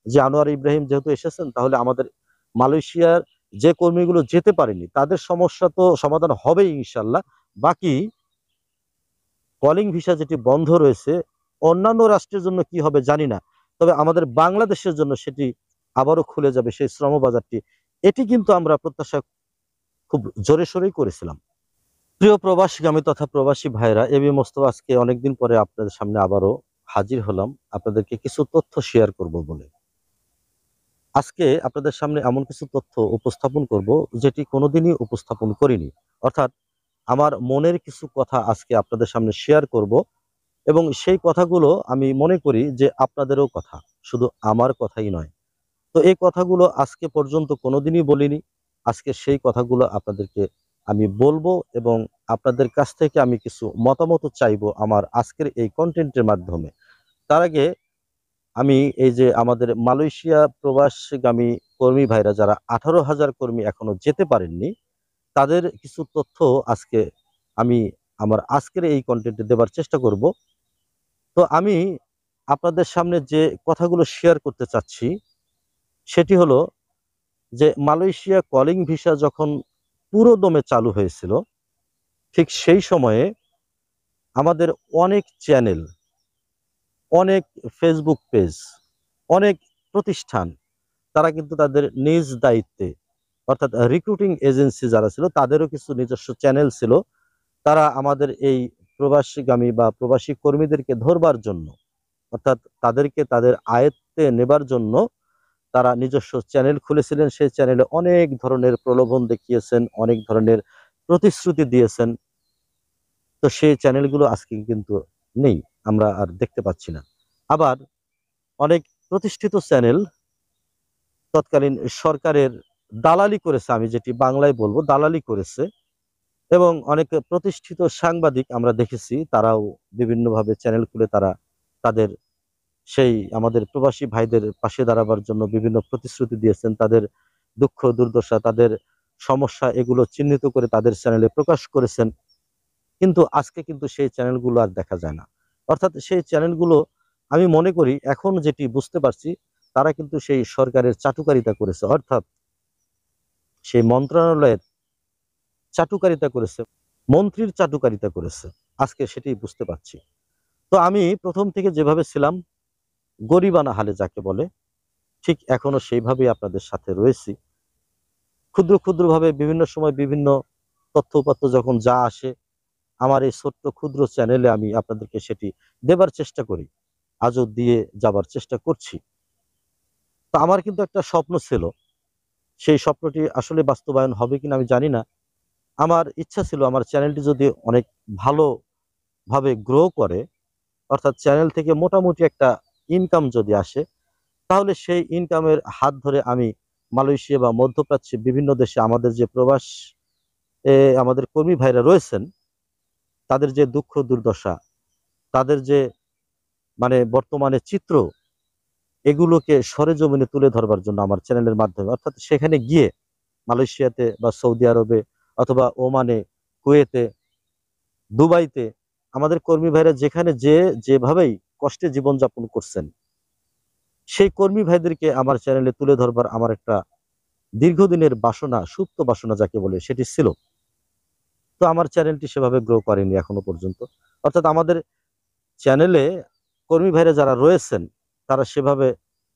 যে আনোয়ার ইব্রাহিম যেহেতু এসেছেন, তাহলে আমাদের মালয়েশিয়ার যে কর্মীগুলো যেতে পারেনি তাদের সমস্যা তো সমাধান হবেই ইনশাল্লাহ। বাকি কলিং ভিসা যেটি বন্ধ রয়েছে, অন্যান্য রাষ্ট্রের জন্য কি হবে জানি না, তবে আমাদের বাংলাদেশের জন্য সেটি আবারও খুলে যাবে সেই শ্রম বাজারটি। এটি কিন্তু আমরা প্রত্যাশা খুব জোরে সোরেই করেছিলাম। প্রিয় প্রবাসীগামী তথা প্রবাসী ভাইরা, এবি মোস্তফা আজকে অনেকদিন পরে আপনাদের সামনে আবারও হাজির হলাম আপনাদেরকে কিছু তথ্য শেয়ার করব বলে। আজকে আপনাদের সামনে এমন কিছু তথ্য উপস্থাপন করব যেটি কোনোদিনই উপস্থাপন করিনি। অর্থাৎ আমার মনের কিছু কথা আজকে আপনাদের সামনে শেয়ার করব, এবং সেই কথাগুলো আমি মনে করি যে আপনাদেরও কথা, শুধু আমার কথাই নয়। তো এই কথাগুলো আজকে পর্যন্ত কোনোদিনই বলিনি। আজকে সেই কথাগুলো আপনাদেরকে আমি বলবো, এবং আপনাদের কাছ থেকে আমি কিছু মতামত চাইবো আমার আজকের এই কন্টেন্টের মাধ্যমে। তার আগে আমি এই যে আমাদের মালয়েশিয়া প্রবাসগামী কর্মী ভাইরা যারা 18,000 কর্মী এখনো যেতে পারেননি, তাদের কিছু তথ্য আজকে আমি আমার আজকের এই কন্টেন্টে দেবার চেষ্টা করব। তো আমি আপনাদের সামনে যে কথাগুলো শেয়ার করতে চাচ্ছি সেটি হলো যে মালয়েশিয়া কলিং ভিসা যখন পুরো দমে চালু হয়েছিল, ঠিক সেই সময়ে আমাদের অনেক চ্যানেল, অনেক ফেসবুক পেজ, অনেক প্রতিষ্ঠান, তারা কিন্তু তাদের নিজ দায়িত্বে, অর্থাৎ রিক্রুটিং এজেন্সি যারা ছিল তাদেরও কিছু নিজস্ব চ্যানেল ছিল। তারা আমাদের এই প্রবাসীগামী বা প্রবাসী কর্মীদেরকে ধরবার জন্য, অর্থাৎ তাদেরকে তাদের আয়ত্তে নেবার জন্য তারা নিজস্ব চ্যানেল খুলেছিলেন। সেই চ্যানেলে অনেক ধরনের প্রলোভন দেখিয়েছেন, অনেক ধরনের প্রতিশ্রুতি দিয়েছেন। তো সেই চ্যানেলগুলো আজকে কিন্তু নেই, আমরা আর দেখতে পাচ্ছি না। আবার অনেক প্রতিষ্ঠিত চ্যানেল তৎকালীন সরকারের দালালি করেছে, আমি যেটি বাংলায় বলবো দালালি করেছে, এবং অনেক প্রতিষ্ঠিত সাংবাদিক আমরা দেখেছি তারাও বিভিন্নভাবে চ্যানেল খুলে তারা তাদের সেই আমাদের প্রবাসী ভাইদের পাশে দাঁড়াবার জন্য বিভিন্ন প্রতিশ্রুতি দিয়েছেন। তাদের দুঃখ দুর্দশা, তাদের সমস্যা, এগুলো চিহ্নিত করে তাদের চ্যানেলে প্রকাশ করেছেন। কিন্তু আজকে কিন্তু সেই চ্যানেলগুলো আর দেখা যায় না। অর্থাৎ সেই চ্যানেলগুলো, আমি মনে করি এখন যেটি বুঝতে পারছি, তারা কিন্তু সেই সরকারের চাটুকারিতা করেছে, অর্থাৎ সেই মন্ত্রণালয়ের চাটুকারিতা করেছে, মন্ত্রীর চাটুকারিতা করেছে। আজকে সেটি বুঝতে পারছি। তো আমি প্রথম থেকে যেভাবে ছিলাম, গরিবানা হালে যাকে বলে, ঠিক এখনো সেইভাবেই আপনাদের সাথে রয়েছি। ক্ষুদ্র ক্ষুদ্রভাবে বিভিন্ন সময় বিভিন্ন তথ্য উপাত্ত যখন যা আসে, আমার এই ছোট্ট ক্ষুদ্র চ্যানেলে আমি আপনাদেরকে সেটি দেবার চেষ্টা করি, আজও দিয়ে যাবার চেষ্টা করছি। তো আমার কিন্তু একটা স্বপ্ন ছিল, সেই স্বপ্নটি আসলে বাস্তবায়ন হবে কিনা আমি জানি না। আমার ইচ্ছা ছিল আমার চ্যানেলটি যদি অনেক ভালোভাবে গ্রো করে, অর্থাৎ চ্যানেল থেকে মোটামুটি একটা ইনকাম যদি আসে, তাহলে সেই ইনকামের হাত ধরে আমি মালয়েশিয়া বা মধ্যপ্রাচ্যে বিভিন্ন দেশে আমাদের যে প্রবাস আমাদের কর্মী ভাইরা রয়েছেন, তাদের যে দুঃখ দুর্দশা, তাদের যে মানে বর্তমানে চিত্র, এগুলোকে সরেজমিনে তুলে ধরবার জন্য আমার চ্যানেলের মাধ্যমে, অর্থাৎ সেখানে গিয়ে মালয়েশিয়াতে বা সৌদি আরবে অথবা ওমানে, কুয়েতে, দুবাইতে আমাদের কর্মী ভাইরা যেখানে যেভাবেই কষ্টে জীবনযাপন করছেন, সেই কর্মী ভাইদেরকে আমার চ্যানেলে তুলে ধরবার আমার একটা দীর্ঘদিনের বাসনা, সুপ্ত বাসনা যাকে বলে, সেটি ছিল। তো আমার চ্যানেলটি সেভাবে গ্রো করেনি এখনো পর্যন্ত। অর্থাৎ আমাদের চ্যানেলে কর্মী ভাইরা যারা রয়েছেন, তারা সেভাবে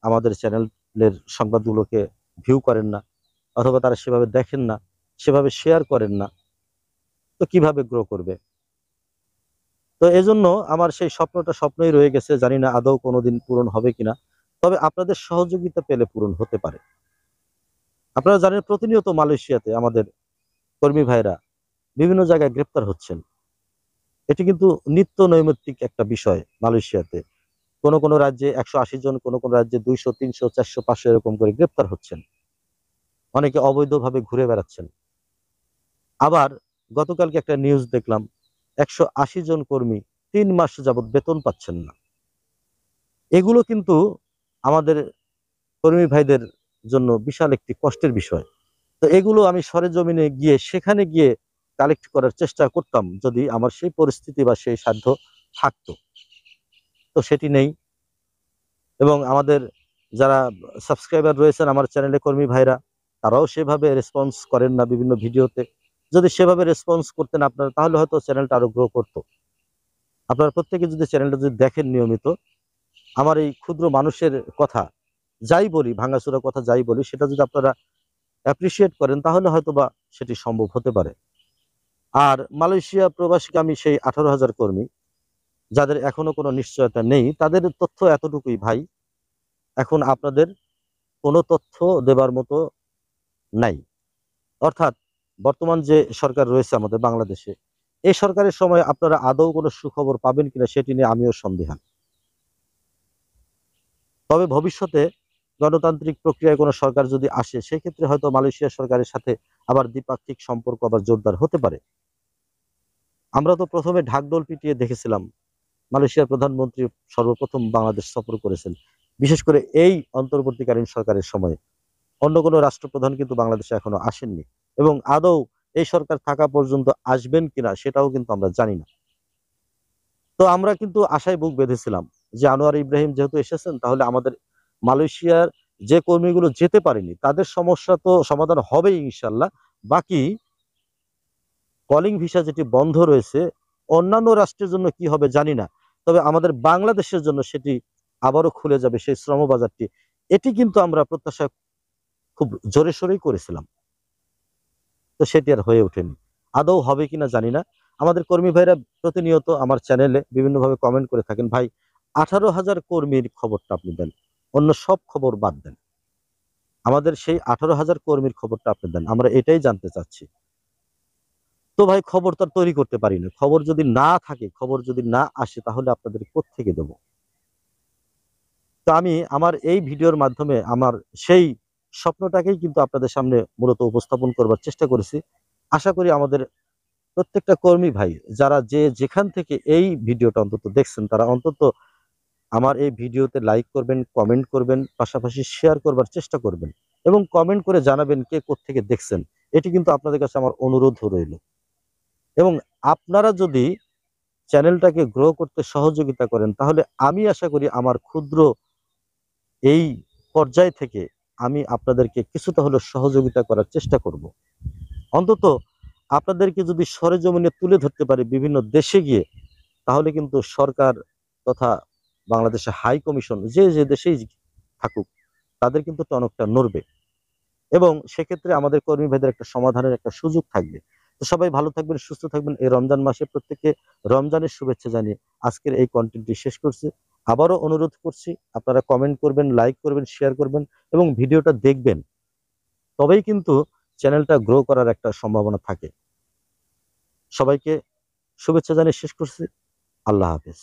আমাদের চ্যানেলের সংবাদগুলোকে ভিউ করেন না, অথবা তারা সেভাবে দেখেন না, সেভাবে শেয়ার করেন না। তো কিভাবে গ্রো করবে? তো এজন্য আমার সেই স্বপ্নটা স্বপ্নই রয়ে গেছে, জানি না আদৌ কোনোদিন পূরণ হবে কিনা। তবে আপনাদের সহযোগিতা পেলে পূরণ হতে পারে। আপনারা জানেন প্রতিনিয়ত মালয়েশিয়াতে আমাদের কর্মী ভাইরা বিভিন্ন জায়গায় গ্রেপ্তার হচ্ছেন। এটি কিন্তু নিত্য নৈমিত্তিক একটা বিষয় মালয়েশিয়াতে। কোন কোন রাজ্যে 180 জন, কোন কোন রাজ্যে 200, 300, 400, 500 এরকম করে গ্রেপ্তার হচ্ছেন। অনেকে অবৈধভাবে ঘুরে বেড়াচ্ছেন। আবার গতকালকে একটা নিউজ দেখলাম, 180 জন কর্মী 3 মাস যাবৎ বেতন পাচ্ছেন না। এগুলো কিন্তু আমাদের কর্মী ভাইদের জন্য বিশাল একটি কষ্টের বিষয়। তো এগুলো আমি সরেজমিনে গিয়ে সেখানে গিয়ে কালেক্ট করার চেষ্টা করতাম, যদি আমার সেই পরিস্থিতি বা সেই সাধ্য থাকতো। তো সেটি নেই। এবং আমাদের যারা সাবস্ক্রাইবার রয়েছেন আমার চ্যানেলে কর্মী ভাইরা, তারাও সেভাবে রেসপন্স করেন না বিভিন্ন ভিডিওতে। যদি সেভাবে রেসপন্স করতেন আপনারা, তাহলে হয়তো চ্যানেলটা আরো গ্রো করতো। আপনারা প্রত্যেকে যদি চ্যানেলটা যদি দেখেন নিয়মিত, আমার এই ক্ষুদ্র মানুষের কথা যাই বলি, ভাঙাচোরা কথা যাই বলি, সেটা যদি আপনারা অ্যাপ্রিসিয়েট করেন, তাহলে হয়তো বা সেটি সম্ভব হতে পারে। আর মালয়েশিয়া প্রবাসীগামী সেই 18,000 কর্মী, যাদের এখনো কোনো নিশ্চয়তা নেই, তাদের তথ্য এতটুকুই ভাই, এখন আপনাদের কোনো তথ্য দেবার মতো নাই। অর্থাৎ বর্তমান যে সরকার রয়েছে আমাদের বাংলাদেশে, এই সরকারের সময় আপনারা আদৌ কোনো সুখবর পাবেন কিনা সেটি নিয়ে আমিও সন্দিহান। তবে ভবিষ্যতে গণতান্ত্রিক প্রক্রিয়ায় কোনো সরকার যদি আসে, সেক্ষেত্রে হয়তো মালয়েশিয়া সরকারের সাথে আবার দ্বিপাক্ষিক সম্পর্ক আবার জোরদার হতে পারে। আমরা তো প্রথমে ঢাকঢোল পিটিয়ে দেখেছিলাম, মালয়েশিয়ার প্রধানমন্ত্রী সর্বপ্রথম বাংলাদেশ সফর করেছেন, বিশেষ করে এই অন্তর্বর্তীকালীন সরকারের সময়ে। অন্য কোনো রাষ্ট্রপ্রধান কিন্তু বাংলাদেশে এখনো আসেননি, এবং আদৌ এই সরকার থাকা পর্যন্ত আসবেন কিনা সেটাও কিন্তু আমরা জানি না। তো আমরা কিন্তু আশায় বুক বেঁধেছিলাম যে আনোয়ার ইব্রাহিম যেহেতু এসেছেন, তাহলে আমাদের মালয়েশিয়ার যে কর্মীগুলো যেতে পারেনি তাদের সমস্যা তো সমাধান হবেই ইনশাল্লাহ। বাকি কলিং ভিসা যেটি বন্ধ রয়েছে, অন্যান্য রাষ্ট্রের জন্য কি হবে জানি না, তবে আমাদের বাংলাদেশের জন্য সেটি আবারও খুলে যাবে, সেই শ্রমবাজারটি। এটি কিন্তু আমরা প্রত্যাশা খুব জোরে সোরেই করেছিলাম, তো সেটি আর হয়ে ওঠেনি। আদৌ হবে কিনা জানি না। আমাদের কর্মী ভাইরা প্রতিনিয়ত আমার চ্যানেলে বিভিন্নভাবে কমেন্ট করে থাকেন, ভাই 18,000 কর্মীর খবরটা আপনি দেন, অন্য সব খবর বাদ দেন, আমাদের সেই 18,000 কর্মীর খবরটা আপনি দেন, আমরা এটাই জানতে চাচ্ছি। তো ভাই খবর তো আর তৈরি করতে পারি না, খবর যদি না থাকে, খবর যদি না আসে, তাহলে আপনাদের কোত্থেকে দেবো? তো আমি আমার এই ভিডিওর মাধ্যমে আমার সেই স্বপ্নটাকেই কিন্তু আপনাদের সামনে মূলত উপস্থাপন করবার চেষ্টা করেছি। আশা করি আমাদের প্রত্যেকটা কর্মী ভাই, যারা যে যেখান থেকে এই ভিডিওটা অন্তত দেখছেন, তারা অন্তত আমার এই ভিডিওতে লাইক করবেন, কমেন্ট করবেন, পাশাপাশি শেয়ার করবার চেষ্টা করবেন, এবং কমেন্ট করে জানাবেন কে কোত্থেকে দেখছেন। এটি কিন্তু আপনাদের কাছে আমার অনুরোধ রইল। এবং আপনারা যদি চ্যানেলটাকে গ্রো করতে সহযোগিতা করেন, তাহলে আমি আশা করি আমার ক্ষুদ্র এই পর্যায় থেকে আমি আপনাদেরকে কিছুটা হলেও সহযোগিতা করার চেষ্টা করব। অন্তত আপনাদেরকে যদি সরেজমিনে তুলে ধরতে পারি বিভিন্ন দেশে গিয়ে, তাহলে কিন্তু সরকার তথা বাংলাদেশের হাই কমিশন যে যে দেশেই থাকুক, তাদের কিন্তু টনকটা নড়বে, এবং সেক্ষেত্রে আমাদের কর্মী ভাইদের একটা সমাধানের একটা সুযোগ থাকবে। তো সবাই ভালো থাকবেন, সুস্থ থাকবেন। এই রমজান মাসে প্রত্যেককে রমজানের শুভেচ্ছা জানিয়ে আজকের এই কন্টেন্টটি শেষ করছি। আবারও অনুরোধ করছি, আপনারা কমেন্ট করবেন, লাইক করবেন, শেয়ার করবেন, এবং ভিডিওটা দেখবেন, তবেই কিন্তু চ্যানেলটা গ্রো করার একটা সম্ভাবনা থাকে। সবাইকে শুভেচ্ছা জানিয়ে শেষ করছি। আল্লাহ হাফেজ।